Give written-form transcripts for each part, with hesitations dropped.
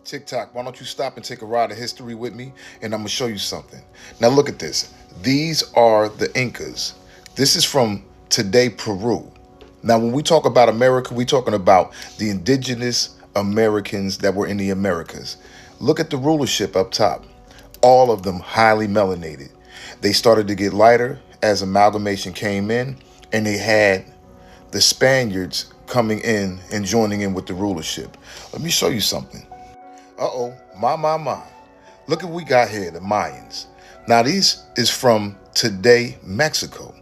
TikTok, why don't you stop and take a ride of history with me? And I'm going to show you something. Now look at this. These are the Incas. This is from today, Peru. Now, when we talk about America, we're talking about the indigenous Americans that were in the Americas. Look at the rulership up top. All of them highly melanated. They started to get lighter as amalgamation came in, and they had the Spaniards coming in and joining in with the rulership. Let me show you something. Uh-oh, my. Look at what we got here, the Mayans. Now, these is from today, Mexico.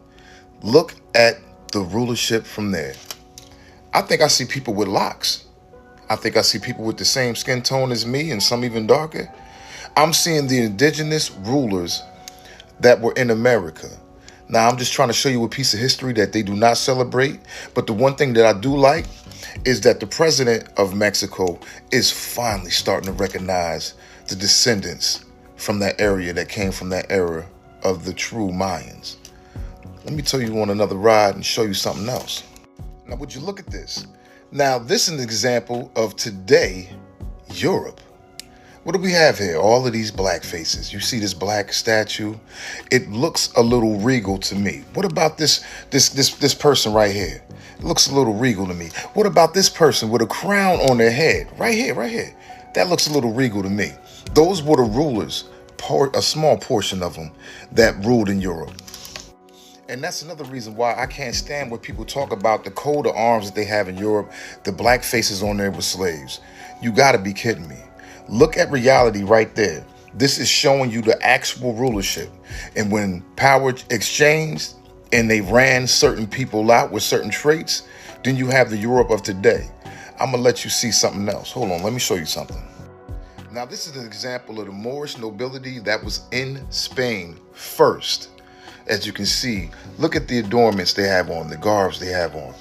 Look at the rulership from there. I think I see people with locks. I think I see people with the same skin tone as me and some even darker. I'm seeing the indigenous rulers that were in America. Now, I'm just trying to show you a piece of history that they do not celebrate. But the one thing that I do like is that the president of Mexico is finally starting to recognize the descendants from that area that came from that era of the true Mayans. Let me tell you on another ride and show you something else. Now, would you look at this? Now, this is an example of today, Europe. What do we have here? All of these black faces. You see this black statue? It looks a little regal to me. What about this person right here? It looks a little regal to me. What about this person with a crown on their head? Right here. That looks a little regal to me. Those were the rulers, a small portion of them that ruled in Europe. And that's another reason why I can't stand when people talk about the coat of arms that they have in Europe, the black faces on there with slaves. You got to be kidding me. Look at reality right there. This is showing you the actual rulership. And when power exchanged and they ran certain people out with certain traits, then you have the Europe of today. I'm going to let you see something else. Hold on, let me show you something. Now, this is an example of the Moorish nobility that was in Spain first. As you can see, look at the adornments they have on, the garbs they have on.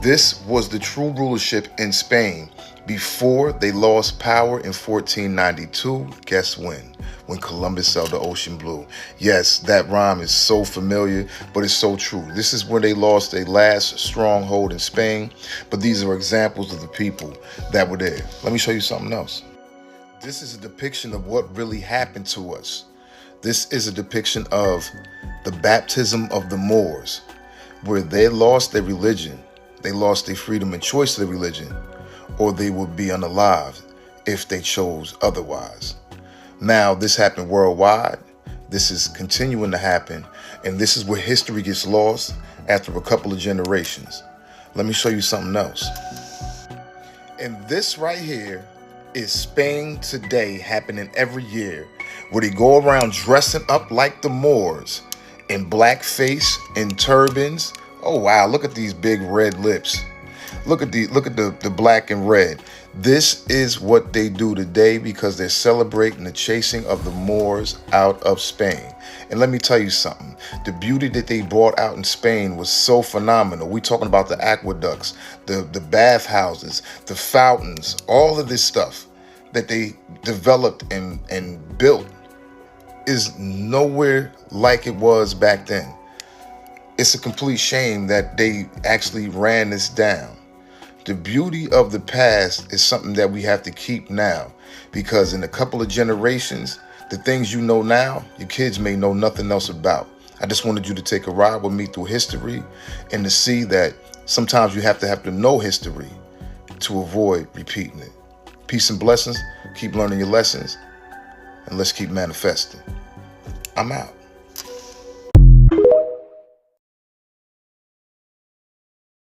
This was the true rulership in Spain before they lost power in 1492. Guess when? When Columbus sailed the ocean blue. Yes, that rhyme is so familiar, but it's so true. This is when they lost their last stronghold in Spain, but these are examples of the people that were there. Let me show you something else. This is a depiction of what really happened to us. This is a depiction of the baptism of the Moors, where they lost their religion. They lost their freedom and choice of their religion, or they would be unalived if they chose otherwise. Now, this happened worldwide. This is continuing to happen, and this is where history gets lost after a couple of generations. Let me show you something else. And this right here is Spain today, happening every year, where they go around dressing up like the Moors in blackface and turbans. Oh wow, look at these big red lips. Look at the black and red. This is what they do today because they're celebrating the chasing of the Moors out of Spain. And let me tell you something. The beauty that they brought out in Spain was so phenomenal. We're talking about the aqueducts, the bathhouses, the fountains, all of this stuff that they developed and built is nowhere like it was back then. It's a complete shame that they actually ran this down. The beauty of the past is something that we have to keep now, because in a couple of generations, the things you know now, your kids may know nothing else about. I just wanted you to take a ride with me through history and to see that sometimes you have to know history to avoid repeating it. Peace and blessings. Keep learning your lessons, and let's keep manifesting. I'm out.